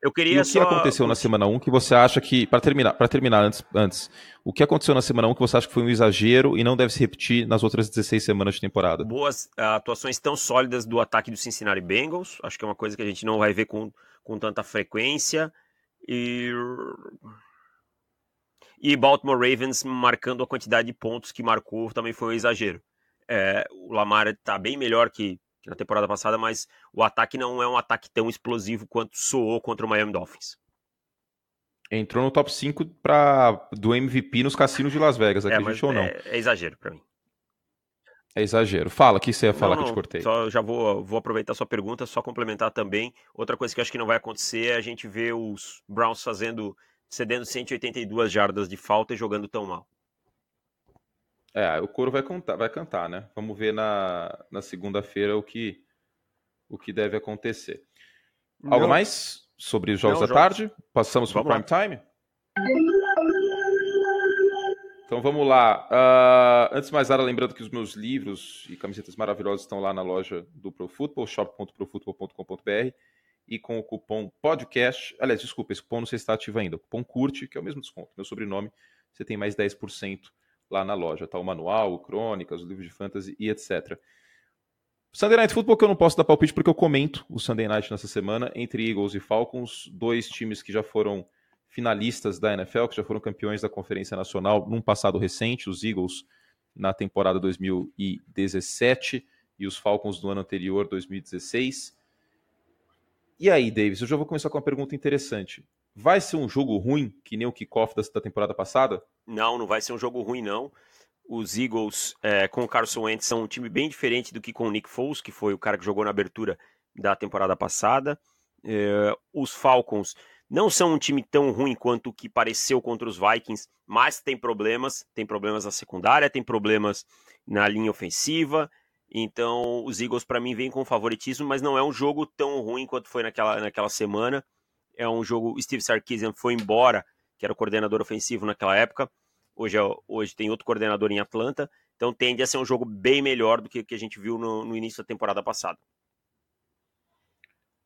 Eu queria e o que aconteceu na semana 1 que você acha que, para terminar antes, o que aconteceu na semana 1 que você acha que foi um exagero e não deve se repetir nas outras 16 semanas de temporada? Boas atuações tão sólidas do ataque do Cincinnati Bengals, acho que é uma coisa que a gente não vai ver com tanta frequência, e Baltimore Ravens marcando a quantidade de pontos que marcou também foi um exagero. O Lamar está bem melhor que na temporada passada, mas o ataque não é um ataque tão explosivo quanto soou contra o Miami Dolphins. Entrou no top 5 do MVP nos cassinos de Las Vegas, acredite ou não. É exagero para mim. É exagero. Fala, o que você ia falar que eu te cortei? Já vou aproveitar a sua pergunta, só complementar também. Outra coisa que eu acho que não vai acontecer é a gente ver os Browns cedendo 182 jardas de falta e jogando tão mal. O coro vai cantar, né? Vamos ver na segunda-feira o que deve acontecer. Algo mais sobre os jogos da tarde? Passamos para o prime time? Então vamos lá. Antes de mais nada, lembrando que os meus livros e camisetas maravilhosas estão lá na loja do Pro Football, shop.profutbol.com.br. e com o cupom podcast, aliás, desculpa, esse cupom não sei se está ativo ainda, o cupom CURTE, que é o mesmo desconto, meu sobrenome, você tem mais 10% lá na loja, tá? O manual, o Crônicas, o livro de fantasy e etc. Sunday Night Football que eu não posso dar palpite porque eu comento o Sunday Night nessa semana entre Eagles e Falcons, dois times que já foram finalistas da NFL, que já foram campeões da Conferência Nacional num passado recente, os Eagles na temporada 2017 e os Falcons no ano anterior, 2016. E aí, Davis, eu já vou começar com uma pergunta interessante. Vai ser um jogo ruim, que nem o kickoff da temporada passada? Não vai ser um jogo ruim, não. Os Eagles, com o Carson Wentz, são um time bem diferente do que com o Nick Foles, que foi o cara que jogou na abertura da temporada passada. Os Falcons não são um time tão ruim quanto o que pareceu contra os Vikings, mas tem problemas na secundária, tem problemas na linha ofensiva. Então, os Eagles, para mim, vêm com favoritismo, mas não é um jogo tão ruim quanto foi naquela semana. É um jogo... Steve Sarkisian foi embora, que era o coordenador ofensivo naquela época. Hoje tem outro coordenador em Atlanta. Então, tende a ser um jogo bem melhor do que o que a gente viu no início da temporada passada.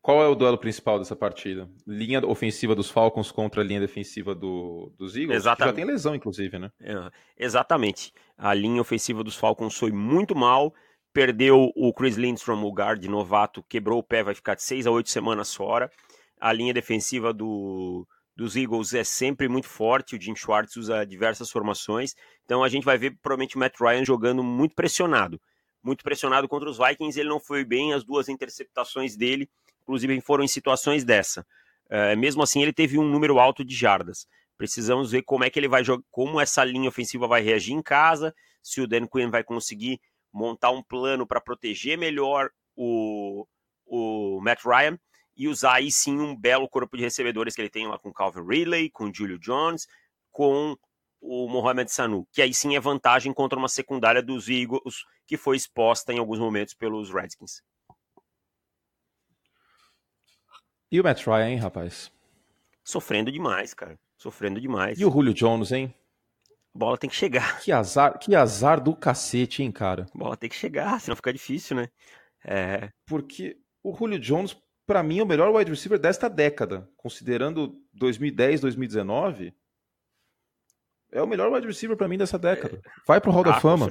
Qual é o duelo principal dessa partida? Linha ofensiva dos Falcons contra a linha defensiva dos Eagles? Exatamente. Que já tem lesão, inclusive, né? Exatamente. A linha ofensiva dos Falcons foi muito mal. Perdeu o Chris Lindstrom, o guard novato, quebrou o pé, vai ficar de 6 a 8 semanas fora. A linha defensiva dos Eagles é sempre muito forte, o Jim Schwartz usa diversas formações, então a gente vai ver provavelmente o Matt Ryan jogando muito pressionado contra os Vikings. Ele não foi bem, as 2 interceptações dele, inclusive foram em situações dessa. Mesmo assim, ele teve um número alto de jardas. Precisamos ver como é que ele vai jogar, como essa linha ofensiva vai reagir em casa, se o Dan Quinn vai conseguir montar um plano para proteger melhor o Matt Ryan e usar aí sim um belo corpo de recebedores que ele tem lá com o Calvin Ridley, com o Julio Jones, com o Mohamed Sanu, que aí sim é vantagem contra uma secundária dos Eagles que foi exposta em alguns momentos pelos Redskins. E o Matt Ryan, hein, rapaz? Sofrendo demais, cara. Sofrendo demais. E o Julio Jones, hein? A bola tem que chegar. Que azar do cacete, hein, cara? A bola tem que chegar, senão fica difícil, né? Porque o Julio Jones, pra mim, é o melhor wide receiver desta década. Considerando 2010, 2019, é o melhor wide receiver pra mim dessa década. Vai pro Hall da Fama.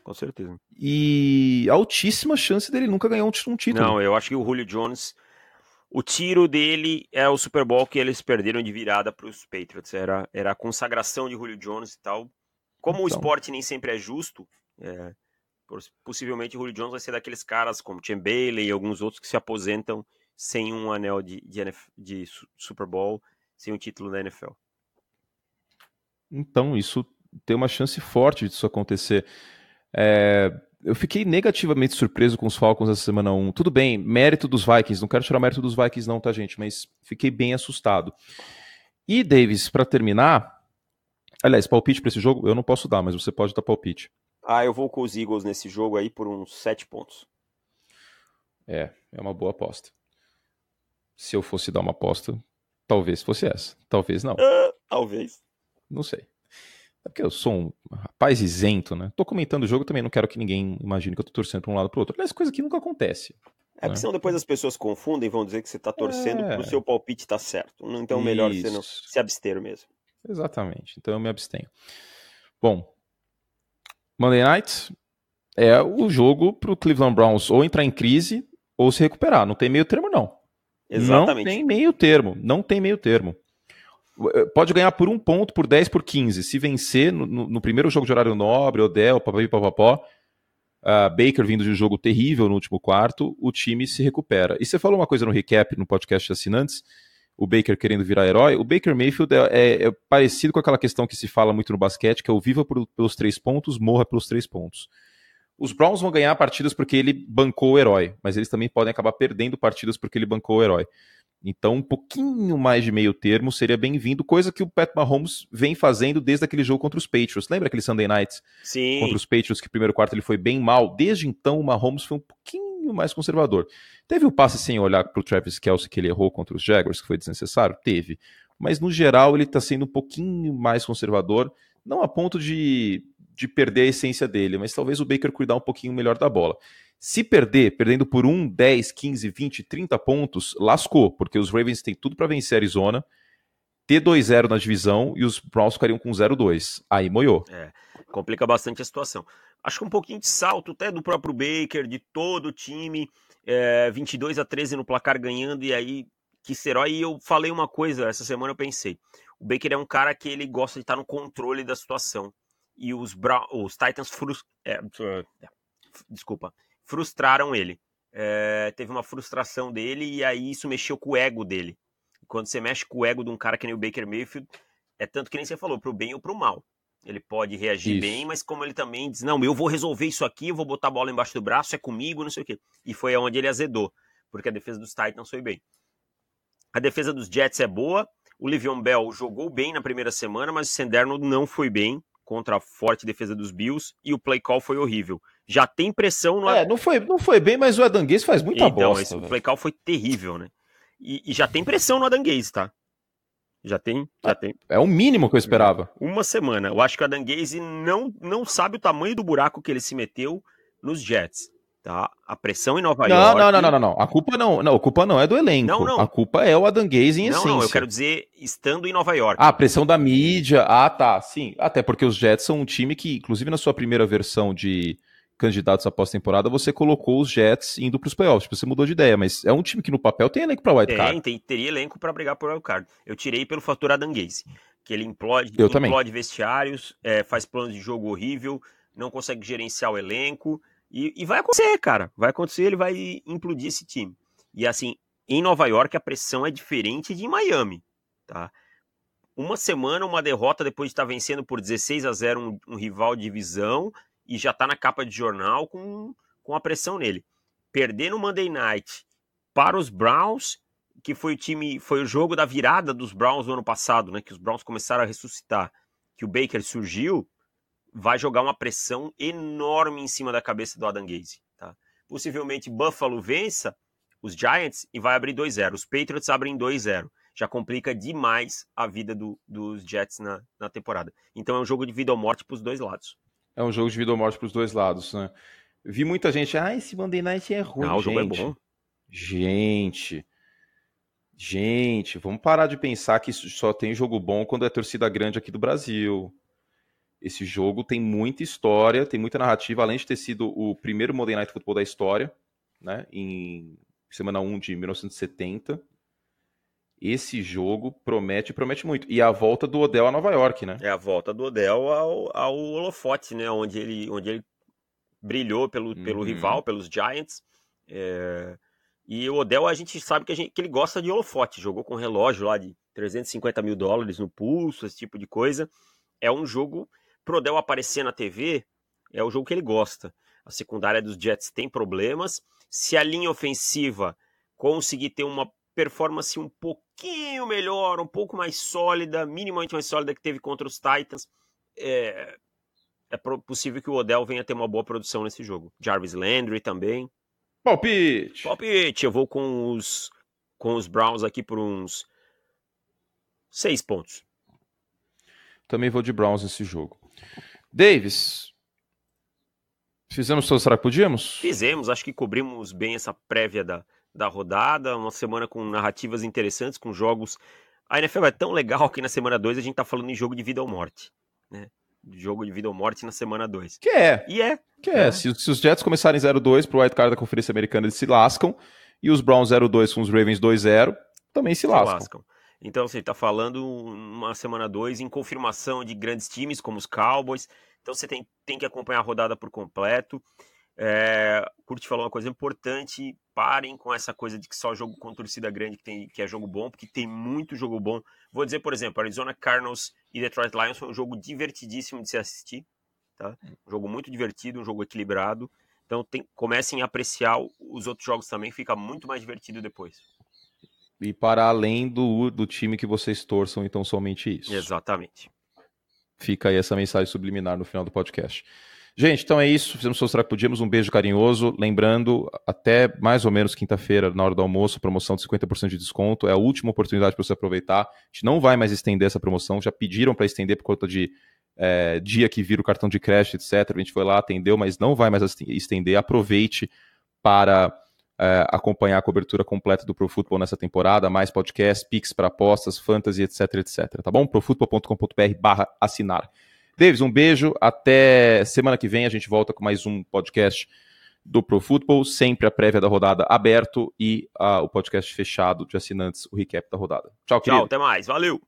Com certeza. E altíssima chance dele nunca ganhar um título. Não, eu acho que o Julio Jones... O tiro dele é o Super Bowl que eles perderam de virada para os Patriots. Era a consagração de Julio Jones e tal. Como o esporte nem sempre é justo, possivelmente o Julio Jones vai ser daqueles caras como Champ Bailey e alguns outros que se aposentam sem um anel de Super Bowl, sem um título da NFL. Então, isso tem uma chance forte disso acontecer. Eu fiquei negativamente surpreso com os Falcons essa semana 1. Tudo bem, mérito dos Vikings. Não quero tirar mérito dos Vikings não, tá, gente? Mas fiquei bem assustado. E, Davis, para terminar... Aliás, palpite para esse jogo eu não posso dar, mas você pode dar palpite. Eu vou com os Eagles nesse jogo aí por uns 7 pontos. É uma boa aposta. Se eu fosse dar uma aposta, talvez fosse essa. Talvez não. Talvez. Não sei. É porque eu sou um rapaz isento, né? Tô comentando o jogo, também não quero que ninguém imagine que eu tô torcendo pra um lado ou pro outro. Aliás, coisa que nunca acontece. Porque senão depois as pessoas confundem e vão dizer que você tá torcendo pro seu palpite tá certo. Então melhor você não se abster mesmo. Exatamente. Então eu me abstenho. Bom, Monday Night é o jogo pro Cleveland Browns ou entrar em crise ou se recuperar. Não tem meio termo, não. Exatamente. Não tem meio termo. Pode ganhar por 1 ponto, por 10, por 15. Se vencer no primeiro jogo de horário nobre, Odell, papapó, Baker vindo de um jogo terrível no último quarto, o time se recupera. E você falou uma coisa no recap, no podcast de assinantes, o Baker querendo virar herói. O Baker Mayfield é parecido com aquela questão que se fala muito no basquete, que é o viva pelos 3 pontos, morra pelos 3 pontos. Os Browns vão ganhar partidas porque ele bancou o herói, mas eles também podem acabar perdendo partidas porque ele bancou o herói. Então, um pouquinho mais de meio termo seria bem-vindo, coisa que o Pat Mahomes vem fazendo desde aquele jogo contra os Patriots. Lembra aquele Sunday Night contra os Patriots, que no primeiro quarto ele foi bem mal? Desde então, o Mahomes foi um pouquinho mais conservador. Teve o passe sem olhar para o Travis Kelce que ele errou contra os Jaguars, que foi desnecessário? Teve. Mas, no geral, ele está sendo um pouquinho mais conservador, não a ponto de de perder a essência dele, mas talvez o Baker cuidar um pouquinho melhor da bola. Se perdendo por 1, 10, 15, 20, 30 pontos, lascou, porque os Ravens têm tudo para vencer a Arizona, ter 2-0 na divisão e os Browns ficariam com 0-2. Aí moiou. Complica bastante a situação. Acho que um pouquinho de salto até do próprio Baker, de todo o time, 22-13 no placar ganhando, e aí que será? E eu falei uma coisa, essa semana eu pensei, o Baker é um cara que ele gosta de estar no controle da situação, e os Titans frustraram ele. Teve uma frustração dele, e aí isso mexeu com o ego dele. Quando você mexe com o ego de um cara que nem o Baker Mayfield, é tanto que nem você falou, pro bem ou pro mal. Ele pode reagir bem, mas como ele também diz, não, eu vou resolver isso aqui, eu vou botar a bola embaixo do braço, é comigo, não sei o quê. E foi onde ele azedou, porque a defesa dos Titans foi bem. A defesa dos Jets é boa, o Le'Veon Bell jogou bem na primeira semana, mas o Sam Darnold não foi bem contra a forte defesa dos Bills, e o play call foi horrível. Já tem pressão no... Não foi bem, mas o Adam Gase faz muita bosta. O play call foi terrível, né? E já tem pressão no Adam Gase, tá? Já tem. É o mínimo que eu esperava. Uma semana. Eu acho que o Adam Gase não sabe o tamanho do buraco que ele se meteu nos Jets. Tá? A pressão em Nova York... Não. A culpa não é do elenco. Não. A culpa é o Adam Gase em essência. Não, eu quero dizer, estando em Nova York. A pressão da mídia. Tá, sim. Até porque os Jets são um time que, inclusive na sua primeira versão de candidatos à pós-temporada, você colocou os Jets indo para os playoffs. Você mudou de ideia, mas é um time que no papel tem elenco para wild card. Teria elenco para brigar por wild card. Eu tirei pelo fator Adam Gase, que ele implode vestiários, faz planos de jogo horrível, não consegue gerenciar o elenco, e vai acontecer, cara. Vai acontecer, ele vai implodir esse time. E assim, em Nova York a pressão é diferente de Miami, tá? Uma semana, uma derrota depois de estar vencendo por 16-0 um rival de divisão, e já tá na capa de jornal com a pressão nele. Perder no Monday Night para os Browns, que foi o jogo da virada dos Browns no ano passado, né, que os Browns começaram a ressuscitar, que o Baker surgiu, vai jogar uma pressão enorme em cima da cabeça do Adam Gase. Tá? Possivelmente Buffalo vença os Giants e vai abrir 2-0. Os Patriots abrem 2-0. Já complica demais a vida dos Jets na temporada. Então é um jogo de vida ou morte para os dois lados. É um jogo de vida ou morte para os dois lados, né? Vi muita gente, esse Monday Night é ruim. Não, o jogo é bom. Gente, vamos parar de pensar que só tem jogo bom quando é torcida grande aqui do Brasil. Esse jogo tem muita história, tem muita narrativa, além de ter sido o primeiro Monday Night Football da história, né? Em semana 1 de 1970. Esse jogo promete muito. E a volta do Odell a Nova York, né? É a volta do Odell ao holofote, né? Onde ele brilhou pelo rival, pelos Giants. E o Odell, a gente sabe que ele gosta de holofote. Jogou com relógio lá de $350 mil no pulso, esse tipo de coisa. É um jogo, pro Odell aparecer na TV, é o jogo que ele gosta. A secundária dos Jets tem problemas. Se a linha ofensiva conseguir ter uma performance um pouquinho melhor, um pouco mais sólida, minimamente mais sólida que teve contra os Titans, é possível que o Odell venha ter uma boa produção nesse jogo. Jarvis Landry também. Palpite! Eu vou com os Browns aqui por uns 6 pontos. Também vou de Browns nesse jogo. Davis, fizemos tudo, será que podíamos? Fizemos, acho que cobrimos bem essa prévia da rodada, uma semana com narrativas interessantes, com jogos... A NFL é tão legal que na semana 2 a gente tá falando em jogo de vida ou morte, né? Jogo de vida ou morte na semana 2. Que é. E é. Se os Jets começarem 0-2 pro Wild Card da Conferência Americana, eles se lascam, e os Browns 0-2 com os Ravens 2-0, também se lascam. Então, você tá falando uma semana 2 em confirmação de grandes times, como os Cowboys, então você tem que acompanhar a rodada por completo. Curti falou uma coisa importante, parem com essa coisa de que só jogo com torcida grande que é jogo bom, porque tem muito jogo bom. Vou dizer, por exemplo, Arizona Cardinals e Detroit Lions foi um jogo divertidíssimo de se assistir, tá? Um jogo muito divertido, um jogo equilibrado. Então comecem a apreciar os outros jogos também, fica muito mais divertido depois. E para além do time que vocês torçam, então somente isso. Exatamente. Fica aí essa mensagem subliminar no final do podcast. Gente, então é isso. Fizemos o que podíamos. Um beijo carinhoso. Lembrando, até mais ou menos quinta-feira, na hora do almoço, promoção de 50% de desconto. É a última oportunidade para você aproveitar. A gente não vai mais estender essa promoção. Já pediram para estender por conta de dia que vira o cartão de crédito, etc. A gente foi lá, atendeu, mas não vai mais estender. Aproveite para acompanhar a cobertura completa do Pro Football nessa temporada, mais podcast, Pix para apostas, fantasy, etc, etc. Tá bom? profutbol.com.br/assinar. Davis, um beijo. Até semana que vem. A gente volta com mais um podcast do Pro Football. Sempre a prévia da rodada aberto e o podcast fechado de assinantes, o recap da rodada. Tchau, querido. Tchau, até mais. Valeu!